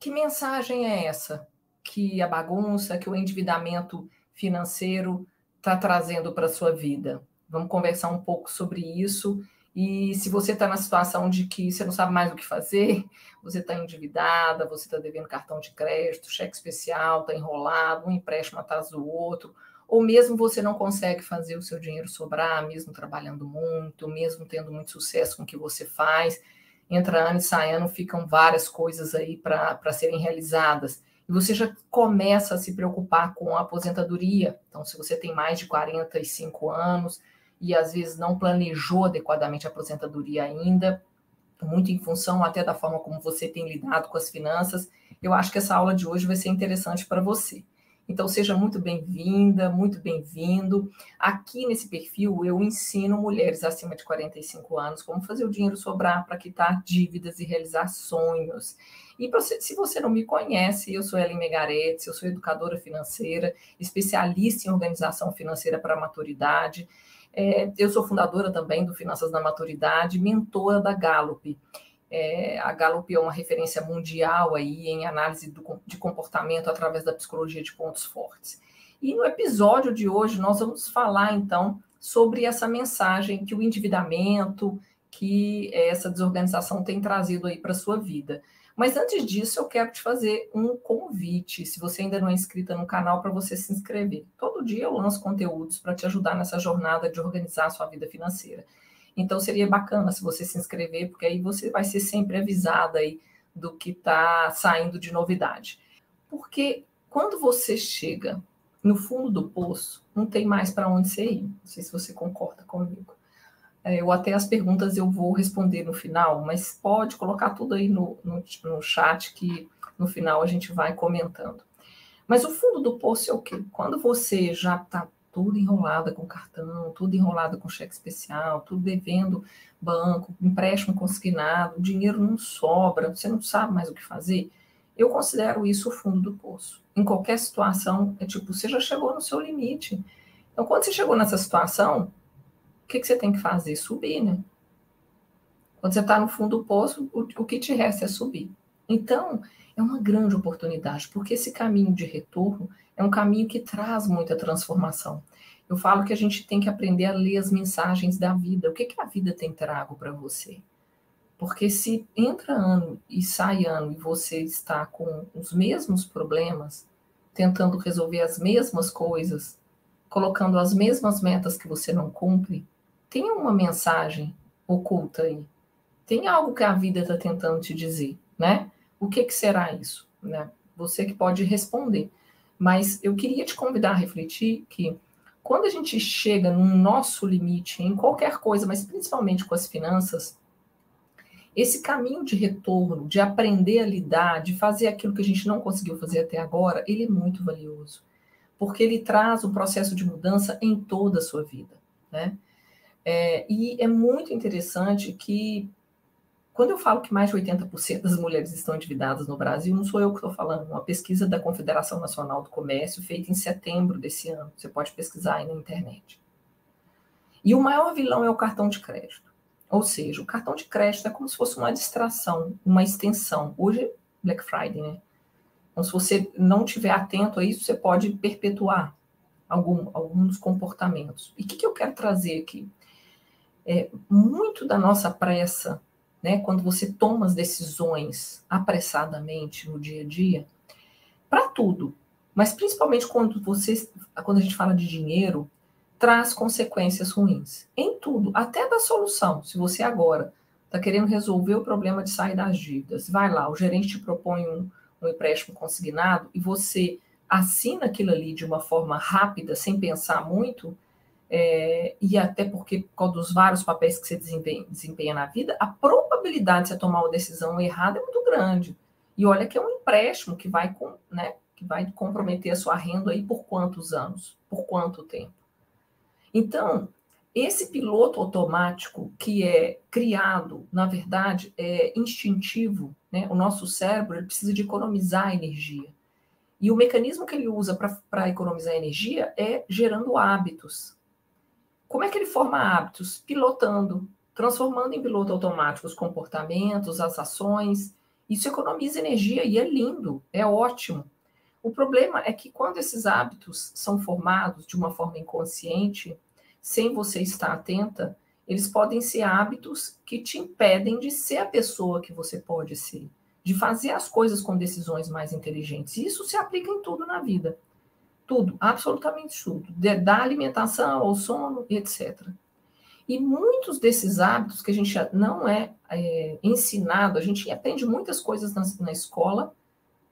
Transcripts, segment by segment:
Que mensagem é essa que a bagunça, que o endividamento financeiro está trazendo para a sua vida? Vamos conversar um pouco sobre isso. E se você está na situação de que você não sabe mais o que fazer, você está endividada, você está devendo cartão de crédito, cheque especial, está enrolado, um empréstimo atrás do outro, ou mesmo você não consegue fazer o seu dinheiro sobrar, mesmo trabalhando muito, mesmo tendo muito sucesso com o que você faz, entra ano e sai ano, ficam várias coisas aí para serem realizadas. E você já começa a se preocupar com a aposentadoria. Então, se você tem mais de 45 anos e às vezes não planejou adequadamente a aposentadoria ainda, muito em função até da forma como você tem lidado com as finanças, eu acho que essa aula de hoje vai ser interessante para você. Então, seja muito bem-vinda, muito bem-vindo. Aqui nesse perfil, eu ensino mulheres acima de 45 anos como fazer o dinheiro sobrar para quitar dívidas e realizar sonhos. E se você não me conhece, eu sou Ellen Megaretti, eu sou educadora financeira, especialista em organização financeira para a maturidade. Eu sou fundadora também do Finanças na Maturidade, mentora da Gallup. A Gallup é uma referência mundial aí em análise de comportamento através da psicologia de pontos fortes. E no episódio de hoje nós vamos falar, então, sobre essa mensagem que o endividamento, que essa desorganização tem trazido aí para a sua vida. Mas antes disso, eu quero te fazer um convite, se você ainda não é inscrita no canal, para você se inscrever. Todo dia eu lanço conteúdos para te ajudar nessa jornada de organizar a sua vida financeira. Então, seria bacana se você se inscrever, porque aí você vai ser sempre avisada aí do que está saindo de novidade. Porque quando você chega no fundo do poço, não tem mais para onde você ir. Não sei se você concorda comigo. Ou até as perguntas eu vou responder no final, mas pode colocar tudo aí no chat que no final a gente vai comentando. Mas o fundo do poço é o quê? Quando você já está tudo enrolada com cartão, tudo enrolada com cheque especial, tudo devendo banco, empréstimo consignado, o dinheiro não sobra, você não sabe mais o que fazer, eu considero isso o fundo do poço. Em qualquer situação, é tipo, você já chegou no seu limite. Então, quando você chegou nessa situação, o que você tem que fazer? Subir, né? Quando você está no fundo do poço, o que te resta é subir. Então, é uma grande oportunidade, porque esse caminho de retorno é um caminho que traz muita transformação. Eu falo que a gente tem que aprender a ler as mensagens da vida. O que a vida tem trago para você? Porque se entra ano e sai ano e você está com os mesmos problemas, tentando resolver as mesmas coisas, colocando as mesmas metas que você não cumpre, tem uma mensagem oculta aí. Tem algo que a vida está tentando te dizer, né? O que será isso? Né? Você que pode responder. Mas eu queria te convidar a refletir que quando a gente chega no nosso limite em qualquer coisa, mas principalmente com as finanças, esse caminho de retorno, de aprender a lidar, de fazer aquilo que a gente não conseguiu fazer até agora, ele é muito valioso. Porque ele traz um processo de mudança em toda a sua vida, né? E é muito interessante que quando eu falo que mais de 80% das mulheres estão endividadas no Brasil, não sou eu que estou falando, uma pesquisa da Confederação Nacional do Comércio, feita em setembro desse ano. Você pode pesquisar aí na internet. E o maior vilão é o cartão de crédito. Ou seja, o cartão de crédito é como se fosse uma distração, uma extensão. Hoje é Black Friday, né? Então, se você não estiver atento a isso, você pode perpetuar alguns comportamentos. E o que eu quero trazer aqui? Muito da nossa pressa, né, quando você toma as decisões apressadamente no dia a dia, para tudo, mas principalmente quando a gente fala de dinheiro, traz consequências ruins. Em tudo, até da solução. Se você agora está querendo resolver o problema de sair das dívidas, vai lá, o gerente te propõe um empréstimo consignado e você assina aquilo ali de uma forma rápida, sem pensar muito, e até porque, por causa dos vários papéis que você desempenha na vida, a probabilidade de você tomar uma decisão errada é muito grande. E olha que é um empréstimo que vai comprometer a sua renda aí por quantos anos, por quanto tempo. Então, esse piloto automático que é criado, na verdade, é instintivo, né? O nosso cérebro ele precisa de economizar energia. E o mecanismo que ele usa para economizar energia é gerando hábitos. Como é que ele forma hábitos? Pilotando, transformando em piloto automático os comportamentos, as ações, Isso economiza energia e é lindo, é ótimo. O problema é que quando esses hábitos são formados de uma forma inconsciente, sem você estar atenta, eles podem ser hábitos que te impedem de ser a pessoa que você pode ser, de fazer as coisas com decisões mais inteligentes. E isso se aplica em tudo na vida. Tudo, absolutamente tudo. Da alimentação ao sono, etc. E muitos desses hábitos que a gente não é ensinado, a gente aprende muitas coisas na escola,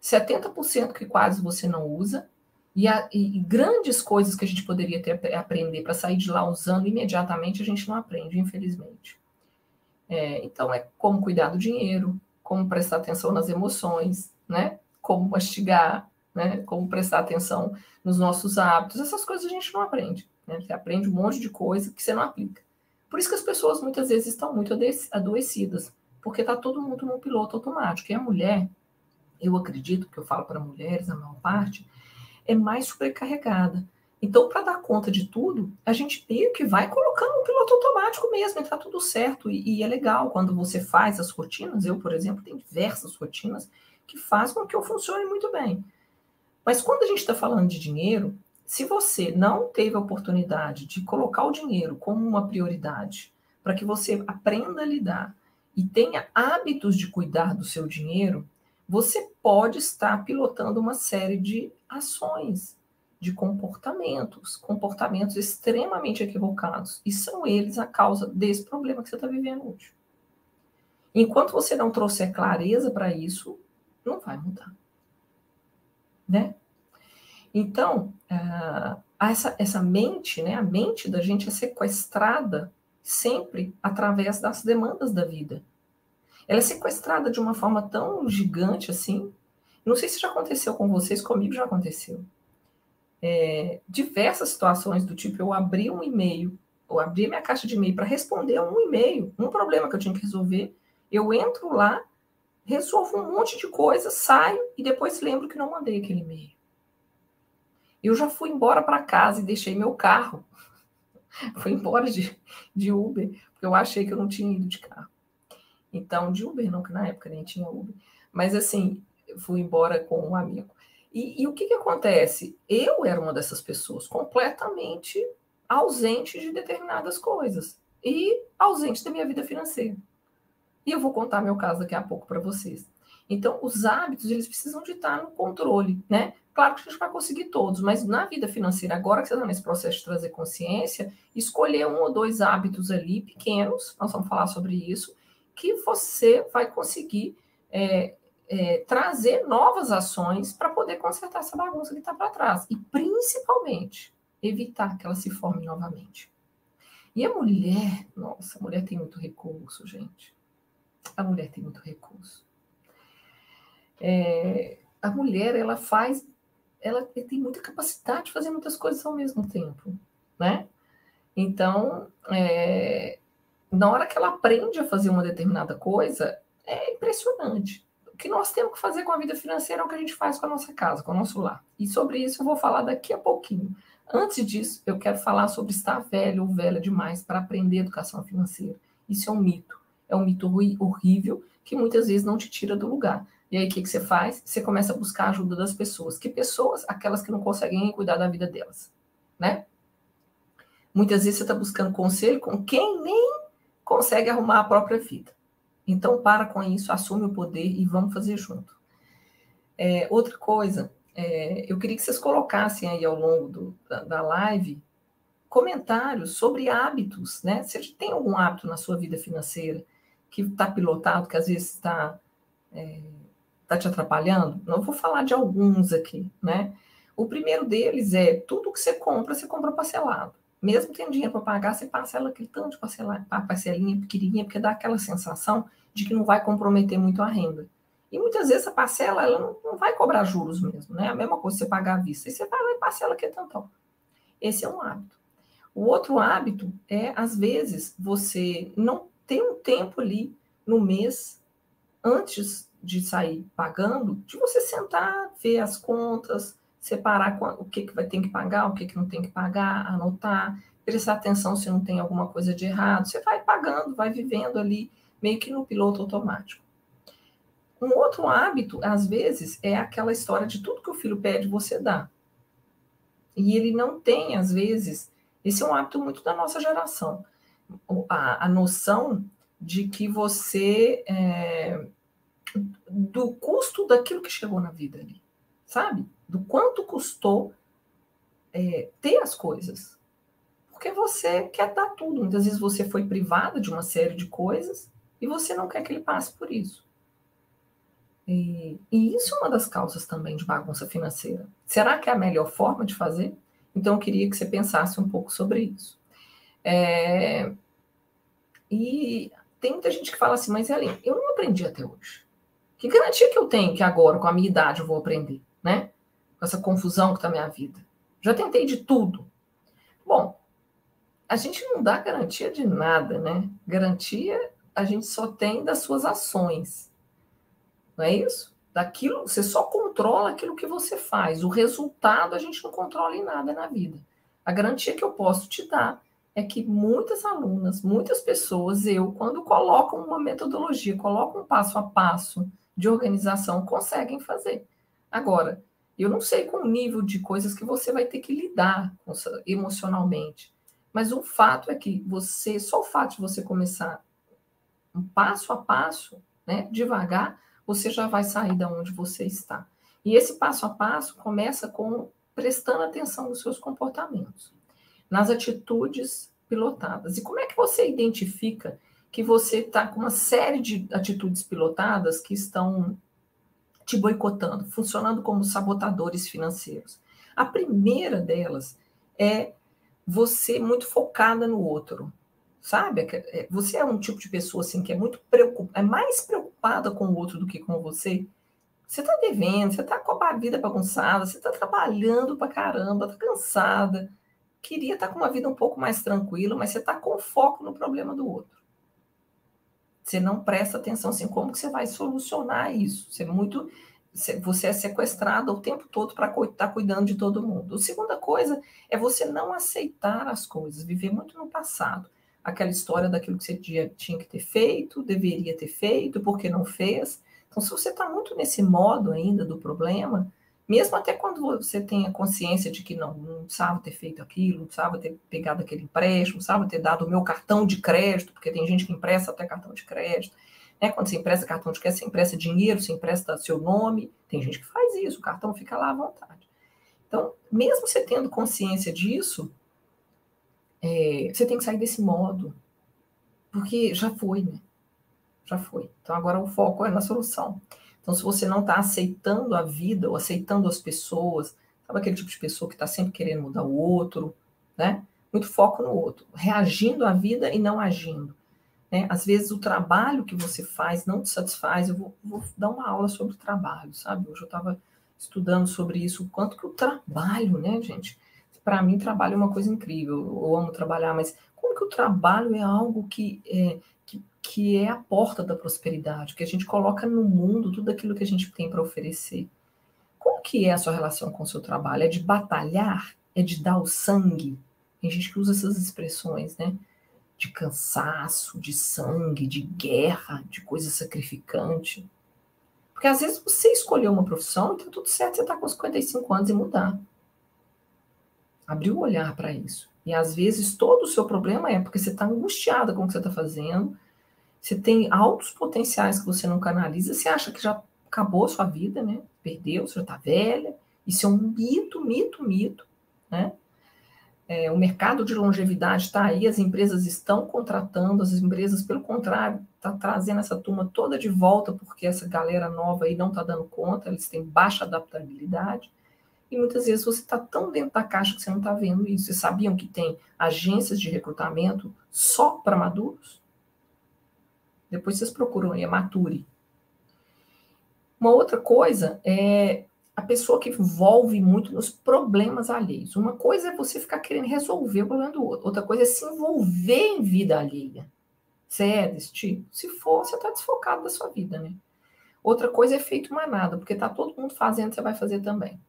70% que quase você não usa, e grandes coisas que a gente poderia aprender para sair de lá usando imediatamente, a gente não aprende, infelizmente. Então, é como cuidar do dinheiro, como prestar atenção nas emoções, né? Como mastigar, né? Como prestar atenção nos nossos hábitos. Essas coisas a gente não aprende. Né? Você aprende um monte de coisa que você não aplica. Por isso que as pessoas muitas vezes estão muito adoecidas, porque está todo mundo num piloto automático. E a mulher, eu acredito, que eu falo para mulheres, a maior parte, é mais sobrecarregada. Então, para dar conta de tudo, a gente meio que vai colocando um piloto automático mesmo, e está tudo certo. E é legal quando você faz as rotinas. Eu, por exemplo, tenho diversas rotinas que fazem com que eu funcione muito bem. Mas quando a gente está falando de dinheiro, se você não teve a oportunidade de colocar o dinheiro como uma prioridade, para que você aprenda a lidar e tenha hábitos de cuidar do seu dinheiro, você pode estar pilotando uma série de ações, de comportamentos extremamente equivocados. E são eles a causa desse problema que você está vivendo hoje. Enquanto você não trouxer clareza para isso, não vai mudar. Né? Então, essa mente, né, a mente da gente é sequestrada sempre através das demandas da vida. Ela é sequestrada de uma forma tão gigante assim. Não sei se já aconteceu com vocês, comigo já aconteceu. Diversas situações do tipo, eu abri um e-mail, eu abri a minha caixa de e-mail para responder a um e-mail, um problema que eu tinha que resolver, eu entro lá, resolvo um monte de coisa, saio e depois lembro que não mandei aquele e-mail. Eu já fui embora para casa e deixei meu carro. Fui embora de Uber, porque eu achei que eu não tinha ido de carro. Então, de Uber não, que na época nem tinha Uber. Mas assim, fui embora com um amigo. E o que acontece? Eu era uma dessas pessoas completamente ausente de determinadas coisas. E ausente da minha vida financeira. E eu vou contar meu caso daqui a pouco para vocês. Então, os hábitos, eles precisam de estar no controle, né? Claro que a gente vai conseguir todos, mas na vida financeira, agora que você está nesse processo de trazer consciência, escolher 1 ou 2 hábitos ali pequenos, nós vamos falar sobre isso, que você vai conseguir trazer novas ações para poder consertar essa bagunça que está para trás. E, principalmente, evitar que ela se forme novamente. E a mulher, nossa, a mulher tem muito recurso, gente. A mulher tem muito recurso. A mulher, ela tem muita capacidade de fazer muitas coisas ao mesmo tempo, né? Então, na hora que ela aprende a fazer uma determinada coisa, é impressionante. O que nós temos que fazer com a vida financeira é o que a gente faz com a nossa casa, com o nosso lar. E sobre isso eu vou falar daqui a pouquinho. Antes disso, eu quero falar sobre estar velho ou velha demais para aprender educação financeira. Isso é um mito. É um mito horrível que muitas vezes não te tira do lugar. E aí, o que você faz? Você começa a buscar a ajuda das pessoas. Que pessoas? Aquelas que não conseguem cuidar da vida delas, né? Muitas vezes você está buscando conselho com quem nem consegue arrumar a própria vida. Então, para com isso, assume o poder e vamos fazer junto. Outra coisa, eu queria que vocês colocassem aí ao longo da live comentários sobre hábitos, né? Se tem algum hábito na sua vida financeira que está pilotado, que às vezes está te atrapalhando, não vou falar de alguns aqui, né? O primeiro deles é tudo que você compra parcelado. Mesmo tendo dinheiro para pagar, você parcela aquele tanto de parcelinha pequenininha, porque dá aquela sensação de que não vai comprometer muito a renda. E muitas vezes a parcela, ela não vai cobrar juros mesmo, né? A mesma coisa você pagar à vista. E você vai lá e parcela aquele tantão. Esse é um hábito. O outro hábito é, às vezes, você não ter um tempo ali no mês, antes de sair pagando, de você sentar, ver as contas, separar o que vai ter que pagar, o que não tem que pagar, anotar, prestar atenção se não tem alguma coisa de errado. Você vai pagando, vai vivendo ali, meio que no piloto automático. Um outro hábito, às vezes, é aquela história de tudo que o filho pede, você dá. E ele não tem, às vezes, esse é um hábito muito da nossa geração, a noção de que você, do custo daquilo que chegou na vida ali, sabe? Do quanto custou ter as coisas. Porque você quer dar tudo. Muitas vezes você foi privada de uma série de coisas e você não quer que ele passe por isso. E isso é uma das causas também de bagunça financeira. Será que é a melhor forma de fazer? Então, eu queria que você pensasse um pouco sobre isso. E tem muita gente que fala assim, mas Ellen, eu não aprendi até hoje. Que garantia que eu tenho que agora, com a minha idade, eu vou aprender, né? Com essa confusão que está na minha vida. Já tentei de tudo. Bom, a gente não dá garantia de nada, né? Garantia a gente só tem das suas ações. Não é isso? Daquilo, você só controla aquilo que você faz. O resultado a gente não controla em nada na vida. A garantia que eu posso te dar é que muitas alunas, muitas pessoas, quando colocam uma metodologia, colocam um passo a passo de organização, conseguem fazer. Agora, eu não sei com o nível de coisas que você vai ter que lidar emocionalmente, mas o fato é que só o fato de você começar um passo a passo, né, devagar, você já vai sair da onde você está. E esse passo a passo começa com prestando atenção nos seus comportamentos, nas atitudes pilotadas. E como é que você identifica que você está com uma série de atitudes pilotadas que estão te boicotando, funcionando como sabotadores financeiros? A primeira delas é você muito focada no outro, sabe? Você é um tipo de pessoa assim que é mais preocupada com o outro do que com você. Você está devendo, você está com a vida bagunçada, você está trabalhando pra caramba, está cansada, queria estar com uma vida um pouco mais tranquila, mas você está com foco no problema do outro. Você não presta atenção assim, como que você vai solucionar isso? Você é sequestrado o tempo todo para estar cuidando de todo mundo. A segunda coisa é você não aceitar as coisas, viver muito no passado. Aquela história daquilo que você tinha que ter feito, deveria ter feito, porque não fez. Então, se você está muito nesse modo ainda do problema, mesmo até quando você tem a consciência de que não precisava ter feito aquilo, não precisava ter pegado aquele empréstimo, não precisava ter dado o meu cartão de crédito, porque tem gente que empresta até cartão de crédito. Né? Quando você empresta cartão de crédito, você empresta dinheiro, você empresta seu nome. Tem gente que faz isso, o cartão fica lá à vontade. Então, mesmo você tendo consciência disso, você tem que sair desse modo, porque já foi, né? Já foi. Então, agora o foco é na solução. Então, se você não está aceitando a vida ou aceitando as pessoas, sabe aquele tipo de pessoa que está sempre querendo mudar o outro, né? Muito foco no outro, reagindo à vida e não agindo. Né? Às vezes o trabalho que você faz não te satisfaz. Eu vou dar uma aula sobre trabalho, sabe? Hoje eu estava estudando sobre isso, o quanto que o trabalho, né, gente? Para mim, trabalho é uma coisa incrível. Eu amo trabalhar, mas como que o trabalho é algo que é a porta da prosperidade, que a gente coloca no mundo tudo aquilo que a gente tem para oferecer. Como que é a sua relação com o seu trabalho? É de batalhar? É de dar o sangue? Tem gente que usa essas expressões, né? De cansaço, de sangue, de guerra, de coisa sacrificante. Porque às vezes você escolheu uma profissão e tá tudo certo, você tá com 55 anos e mudar. Abrir o olhar para isso. E às vezes todo o seu problema é porque você está angustiada com o que você está fazendo, você tem altos potenciais que você não canaliza, você acha que já acabou a sua vida, né? Perdeu, você já está velha. Isso é um mito, né? O mercado de longevidade está aí, as empresas estão contratando, as empresas, pelo contrário, estão trazendo essa turma toda de volta, porque essa galera nova aí não está dando conta, eles têm baixa adaptabilidade. E muitas vezes você está tão dentro da caixa que você não está vendo isso. Vocês sabiam que tem agências de recrutamento só para maduros? Depois vocês procuram aí, a Mature. Uma outra coisa é a pessoa que envolve muito nos problemas alheios. Uma coisa é você ficar querendo resolver o problema do outro. Outra coisa é se envolver em vida alheia. Você é desse tipo? Se for, você está desfocado da sua vida, né? Outra coisa é efeito manada, porque está todo mundo fazendo, você vai fazer também.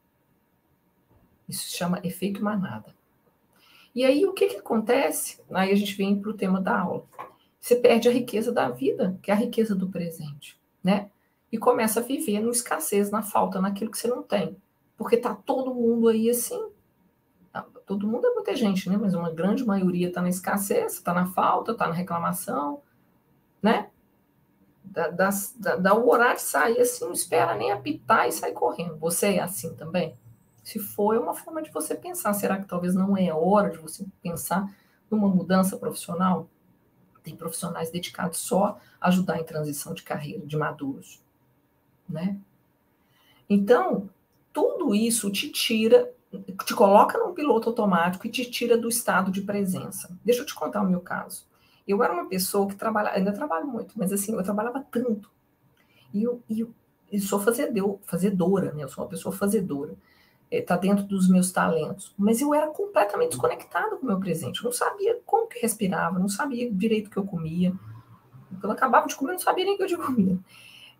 Isso se chama efeito manada. E aí, o que acontece? Aí a gente vem para o tema da aula. Você perde a riqueza da vida, que é a riqueza do presente, né? e começa a viver no escassez, na falta, naquilo que você não tem. Porque tá todo mundo aí assim. Todo mundo é muita gente, né? Mas uma grande maioria está na escassez, está na falta, está na reclamação, né? Dá o horário de sair assim, não espera nem apitar e sai correndo. Você é assim também? Se for, é uma forma de você pensar. Será que talvez não é hora de você pensar numa mudança profissional? Tem profissionais dedicados só a ajudar em transição de carreira, de maduros, né? Então, tudo isso te tira, te coloca num piloto automático e te tira do estado de presença. Deixa eu te contar o meu caso. Eu era uma pessoa que trabalhava, ainda trabalho muito, mas assim, eu trabalhava tanto. E sou fazedora, né? Eu sou uma pessoa fazedora. Está dentro dos meus talentos. Mas eu era completamente desconectada com o meu presente. Eu não sabia como que respirava, não sabia direito o que eu comia. Quando eu acabava de comer, eu não sabia nem o que eu comia.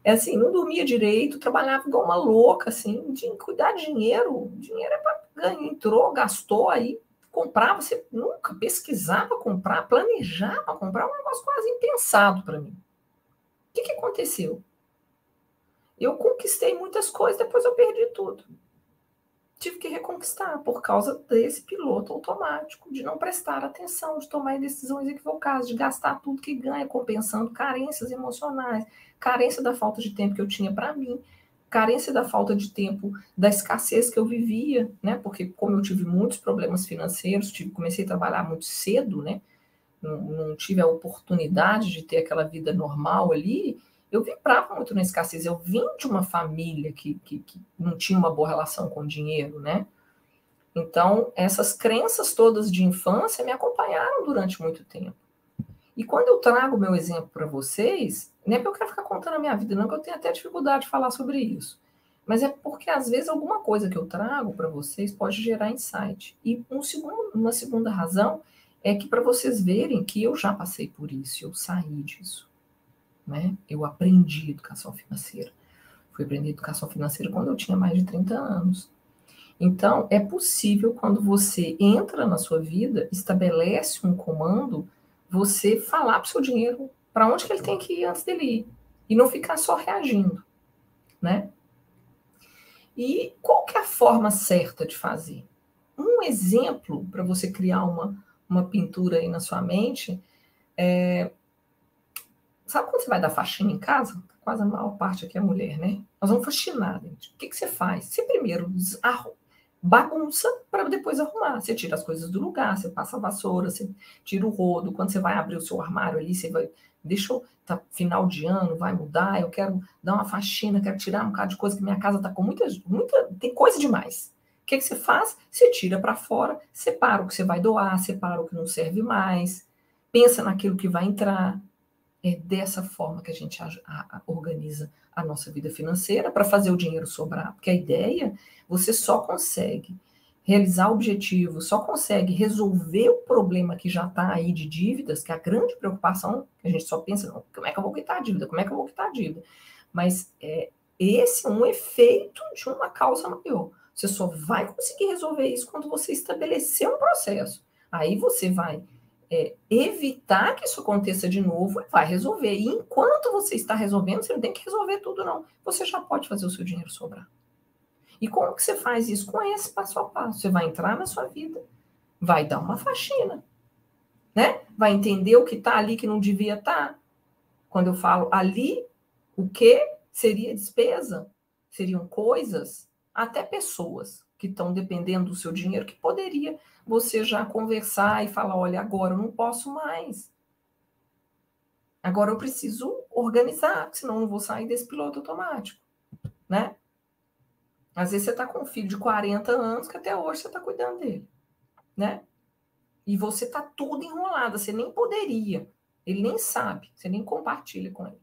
É assim, não dormia direito, trabalhava igual uma louca, assim, de cuidar de dinheiro. Dinheiro é para ganhar, entrou, gastou, aí comprava, você nunca pesquisava comprar, planejava comprar, um negócio quase impensado para mim. O que aconteceu? Eu conquistei muitas coisas, depois eu perdi tudo. Tive que reconquistar por causa desse piloto automático, de não prestar atenção, de tomar decisões equivocadas, de gastar tudo que ganha, compensando carências emocionais, carência da falta de tempo que eu tinha para mim, carência da falta de tempo, da escassez que eu vivia, né? Porque como eu tive muitos problemas financeiros, comecei a trabalhar muito cedo, né? Não tive a oportunidade de ter aquela vida normal ali, eu vibrava muito na escassez. Eu vim de uma família que não tinha uma boa relação com o dinheiro, né? Então, essas crenças todas de infância me acompanharam durante muito tempo. E quando eu trago meu exemplo para vocês, não é porque eu quero ficar contando a minha vida, não, que eu tenho até dificuldade de falar sobre isso. Mas é porque, às vezes, alguma coisa que eu trago para vocês pode gerar insight. E uma segunda razão é que para vocês verem que eu já passei por isso, eu saí disso. Né? Eu aprendi educação financeira. Fui aprender educação financeira quando eu tinha mais de 30 anos. Então, é possível, quando você entra na sua vida, estabelece um comando, você falar para o seu dinheiro para onde que ele tem que ir antes dele ir. E não ficar só reagindo, né? E qual que é a forma certa de fazer? Um exemplo para você criar uma pintura aí na sua mente é... Sabe quando você vai dar faxina em casa? Quase a maior parte aqui é mulher, né? Nós vamos faxinar, gente. O que você faz? Você primeiro bagunça para depois arrumar. Você tira as coisas do lugar, você passa a vassoura, você tira o rodo. Quando você vai abrir o seu armário ali, você vai... Deixa eu... Tá final de ano, vai mudar, eu quero dar uma faxina, quero tirar um bocado de coisa, que minha casa tá com muita... Tem coisa demais. O que você faz? Você tira para fora, separa o que você vai doar, separa o que não serve mais, pensa naquilo que vai entrar. É dessa forma que a gente organiza a nossa vida financeira para fazer o dinheiro sobrar. Porque a ideia, você só consegue realizar o objetivo, só consegue resolver o problema que já está aí de dívidas, que é a grande preocupação, que a gente só pensa, não, como é que eu vou quitar a dívida? Como é que eu vou quitar a dívida? Mas esse é um efeito de uma causa maior. Você só vai conseguir resolver isso quando você estabelecer um processo. Aí você vai evitar que isso aconteça de novo e vai resolver. E enquanto você está resolvendo, você não tem que resolver tudo, não. Você já pode fazer o seu dinheiro sobrar. E como que você faz isso? Com esse passo a passo. Você vai entrar na sua vida, vai dar uma faxina, né? Vai entender o que está ali que não devia estar. Quando eu falo ali, o que seria despesa? Seriam coisas, até pessoas que estão dependendo do seu dinheiro, que poderia você já conversar e falar, olha, agora eu não posso mais. Agora eu preciso organizar, senão eu não vou sair desse piloto automático, né? Às vezes você está com um filho de 40 anos que até hoje você está cuidando dele, né? E você está tudo enrolada, você nem poderia, ele nem sabe, você nem compartilha com ele.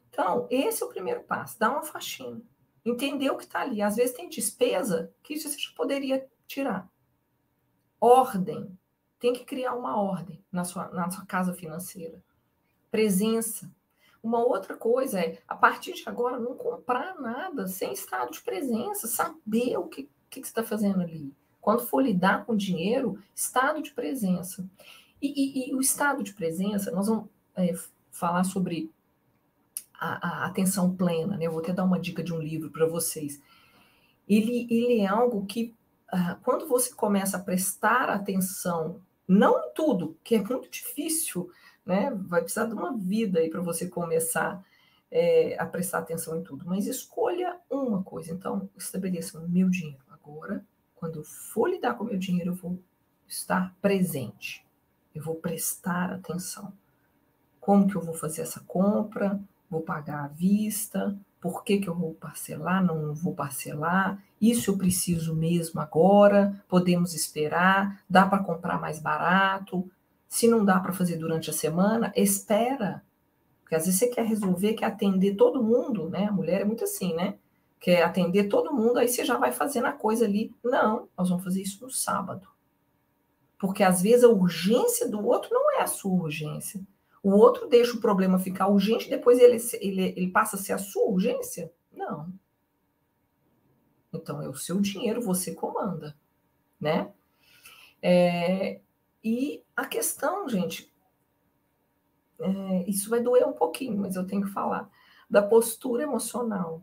Então, esse é o primeiro passo, dar uma faxina, entender o que está ali. Às vezes tem despesa que você já poderia tirar. Ordem, tem que criar uma ordem na sua casa financeira. Presença. Uma outra coisa é, a partir de agora, não comprar nada sem estado de presença, saber o que você está fazendo ali. Quando for lidar com dinheiro, estado de presença. E o estado de presença, nós vamos falar sobre a atenção plena, né? Eu vou até dar uma dica de um livro para vocês. Ele é algo que, quando você começa a prestar atenção, não em tudo, que é muito difícil, né? Vai precisar de uma vida aí para você começar a prestar atenção em tudo, mas escolha uma coisa. Então, estabeleça o meu dinheiro. Agora, quando eu for lidar com o meu dinheiro, eu vou estar presente, eu vou prestar atenção. Como que eu vou fazer essa compra? Vou pagar à vista? Por que eu vou parcelar? Não vou parcelar? Isso eu preciso mesmo agora? Podemos esperar? Dá para comprar mais barato? Se não dá para fazer durante a semana, espera. Porque às vezes você quer resolver, quer atender todo mundo, né? A mulher é muito assim, né? Quer atender todo mundo, aí você já vai fazendo a coisa ali. Não, nós vamos fazer isso no sábado. Porque às vezes a urgência do outro não é a sua urgência. O outro deixa o problema ficar urgente, depois ele passa a ser a sua urgência? Não. Então é o seu dinheiro, você comanda, né? E a questão, gente, isso vai doer um pouquinho, mas eu tenho que falar, da postura emocional.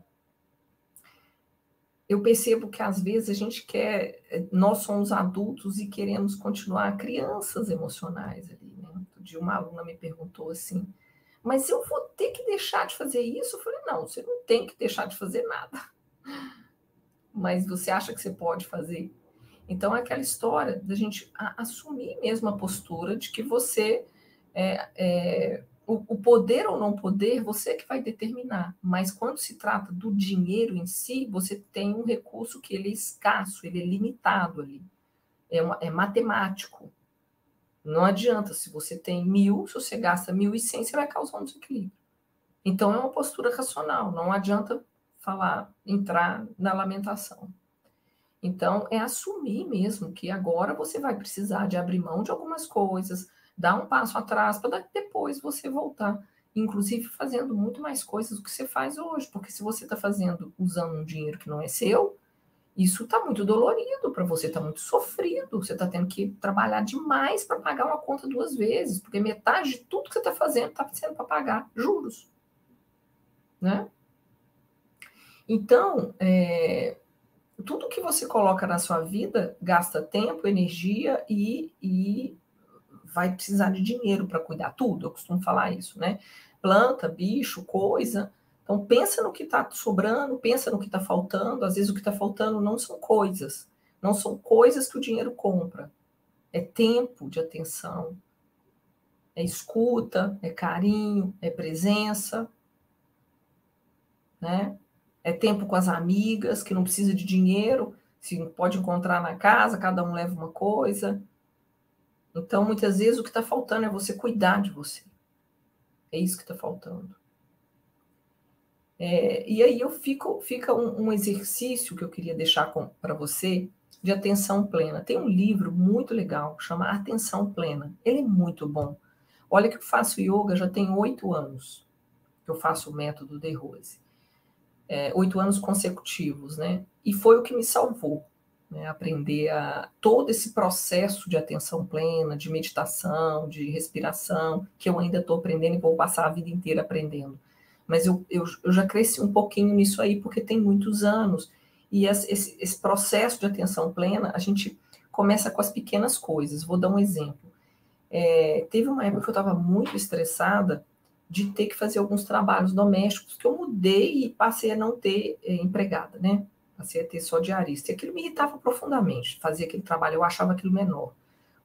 Eu percebo que às vezes a gente nós somos adultos e queremos continuar crianças emocionais ali, né? Outro dia uma aluna me perguntou assim, mas eu vou ter que deixar de fazer isso? Eu falei, não, você não tem que deixar de fazer nada. Mas você acha que você pode fazer? Então é aquela história da gente assumir mesmo a postura de que você o poder ou não poder, você que vai determinar. Mas quando se trata do dinheiro em si, você tem um recurso que ele é escasso, ele é limitado ali. É matemático. Não adianta, se você tem 1.000, se você gasta 1.100, você vai causar um desequilíbrio. Então é uma postura racional, não adianta entrar na lamentação. Então é assumir mesmo que agora você vai precisar de abrir mão de algumas coisas, dar um passo atrás para depois você voltar, inclusive fazendo muito mais coisas do que você faz hoje, porque se você está usando um dinheiro que não é seu, isso está muito dolorido para você, está muito sofrido, você está tendo que trabalhar demais para pagar uma conta 2 vezes, porque metade de tudo que você está fazendo está sendo para pagar juros, né? Então, tudo que você coloca na sua vida gasta tempo, energia e vai precisar de dinheiro para cuidar tudo. Eu costumo falar isso, né? Planta, bicho, coisa. Então, pensa no que está sobrando, pensa no que está faltando. Às vezes, o que está faltando não são coisas. Não são coisas que o dinheiro compra. É tempo de atenção. É escuta, é carinho, é presença. Né? É tempo com as amigas, que não precisa de dinheiro. Se pode encontrar na casa, cada um leva uma coisa. Então, muitas vezes, o que está faltando é você cuidar de você. É isso que está faltando. E aí fica um exercício que eu queria deixar para você de atenção plena. Tem um livro muito legal, chama Atenção Plena. Ele é muito bom. Olha que eu faço yoga já tem 8 anos, que eu faço o método de Rose. 8 anos consecutivos, né? E foi o que me salvou, né? Aprender todo esse processo de atenção plena, de meditação, de respiração, que eu ainda estou aprendendo e vou passar a vida inteira aprendendo. Mas eu já cresci um pouquinho nisso aí, porque tem muitos anos. E esse processo de atenção plena, a gente começa com as pequenas coisas. Vou dar um exemplo. Teve uma época que eu estava muito estressada de ter que fazer alguns trabalhos domésticos, que eu mudei e passei a não ter empregada, né? Passei a ter só diarista. E aquilo me irritava profundamente, fazer aquele trabalho, eu achava aquilo menor.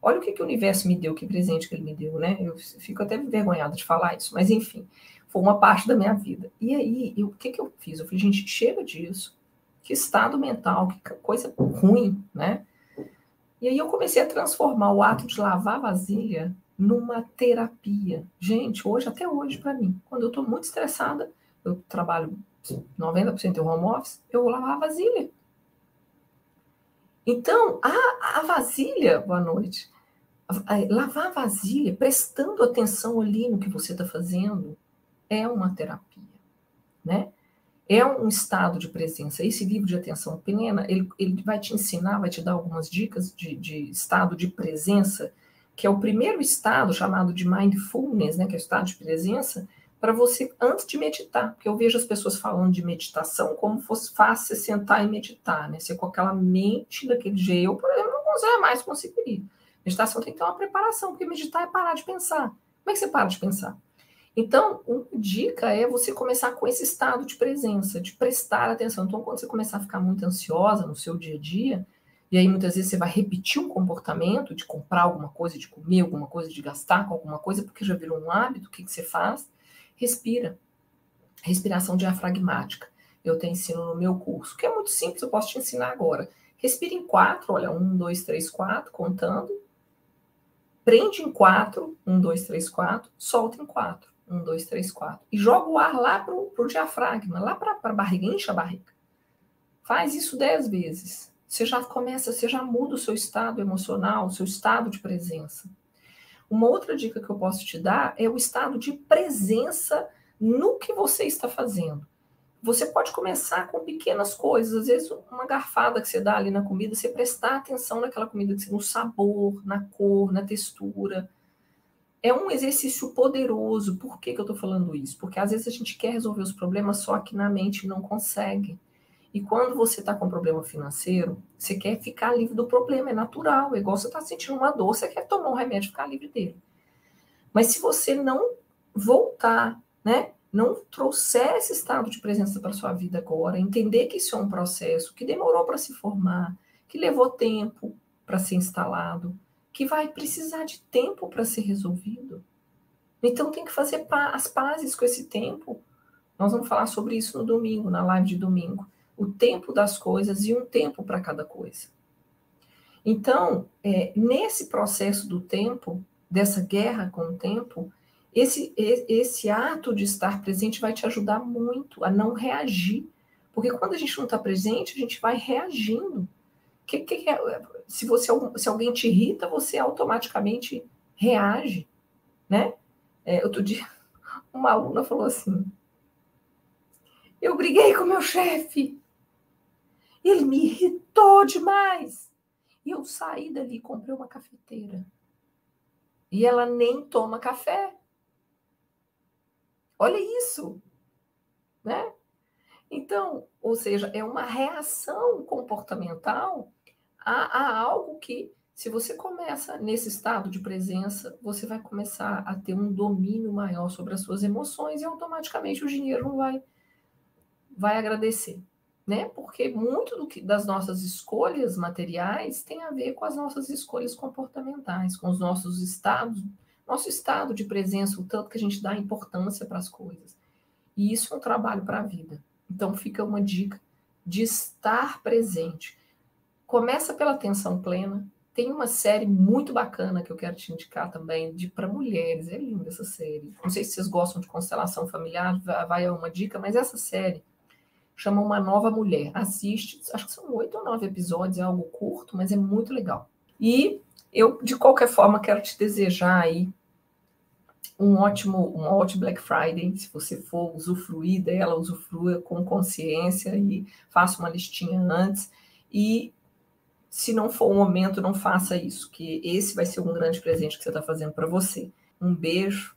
Olha o que o universo me deu, que presente que ele me deu, né? Eu fico até envergonhada de falar isso, mas enfim, foi uma parte da minha vida. E aí, o que eu fiz? Eu falei, gente, chega disso. Que estado mental, que coisa ruim, né? E aí eu comecei a transformar o ato de lavar a vasilha numa terapia. Gente, até hoje, para mim, quando eu estou muito estressada, eu trabalho 90% em home office, eu vou lavar a vasilha. Então, a vasilha, boa noite, lavar a vasilha, prestando atenção ali no que você está fazendo, é uma terapia, né? É um estado de presença. Esse livro de atenção plena, ele vai te ensinar, vai te dar algumas dicas de estado de presença, que é o primeiro estado chamado de mindfulness, né, que é o estado de presença, para você, antes de meditar, porque eu vejo as pessoas falando de meditação como fosse fácil você sentar e meditar, né? Você com aquela mente daquele jeito, eu, por exemplo, não jamais conseguiria. Meditação tem que ter uma preparação, porque meditar é parar de pensar. Como é que você para de pensar? Então, uma dica é você começar com esse estado de presença, de prestar atenção. Então, quando você começar a ficar muito ansiosa no seu dia a dia, e aí muitas vezes você vai repetir um comportamento de comprar alguma coisa, de comer alguma coisa, de gastar com alguma coisa, porque já virou um hábito, o que você faz? Respira. Respiração diafragmática. Eu te ensino no meu curso, que é muito simples, eu posso te ensinar agora. Respira em 4, olha, 1, 2, 3, 4, contando. Prende em 4, 1, 2, 3, 4, solta em 4, 1, 2, 3, 4. E joga o ar lá pro diafragma, lá para a barriga, enche a barriga. Faz isso 10 vezes. Você já começa, você já muda o seu estado emocional, o seu estado de presença. Uma outra dica que eu posso te dar é o estado de presença no que você está fazendo. Você pode começar com pequenas coisas, às vezes uma garfada que você dá ali na comida, você prestar atenção naquela comida, no sabor, na cor, na textura. É um exercício poderoso. Por que eu estou falando isso? Porque às vezes a gente quer resolver os problemas só aqui na mente e não consegue. E quando você está com um problema financeiro, você quer ficar livre do problema, é natural, é igual você está sentindo uma dor, você quer tomar um remédio e ficar livre dele. Mas se você não voltar, né, não trouxer esse estado de presença para a sua vida agora, entender que isso é um processo que demorou para se formar, que levou tempo para ser instalado, que vai precisar de tempo para ser resolvido. Então tem que fazer as pazes com esse tempo. Nós vamos falar sobre isso no domingo, na live de domingo. O tempo das coisas e um tempo para cada coisa. Então, nesse processo do tempo, dessa guerra com o tempo, esse ato de estar presente vai te ajudar muito a não reagir. Porque quando a gente não está presente, a gente vai reagindo. Se alguém te irrita, você automaticamente reage, né? Outro dia, uma aluna falou assim, eu briguei com meu chefe, ele me irritou demais. E eu saí dali e comprei uma cafeteira. E ela nem toma café. Olha isso, né? Então, ou seja, é uma reação comportamental a algo que, se você começa nesse estado de presença, você vai começar a ter um domínio maior sobre as suas emoções e automaticamente o dinheiro não vai agradecer, né? Porque muito das nossas escolhas materiais tem a ver com as nossas escolhas comportamentais, com os nossos estados, nosso estado de presença, o tanto que a gente dá importância para as coisas. E isso é um trabalho para a vida. Então fica uma dica de estar presente. Começa pela atenção plena. Tem uma série muito bacana que eu quero te indicar também, para mulheres. É linda essa série. Não sei se vocês gostam de constelação familiar, vai uma dica, mas essa série chama Uma Nova Mulher. Assiste, acho que são 8 ou 9 episódios, é algo curto, mas é muito legal. E eu, de qualquer forma, quero te desejar aí um ótimo Black Friday. Se você for usufruir dela, usufrua com consciência e faça uma listinha antes. E se não for o momento, não faça isso, que esse vai ser um grande presente que você está fazendo para você. Um beijo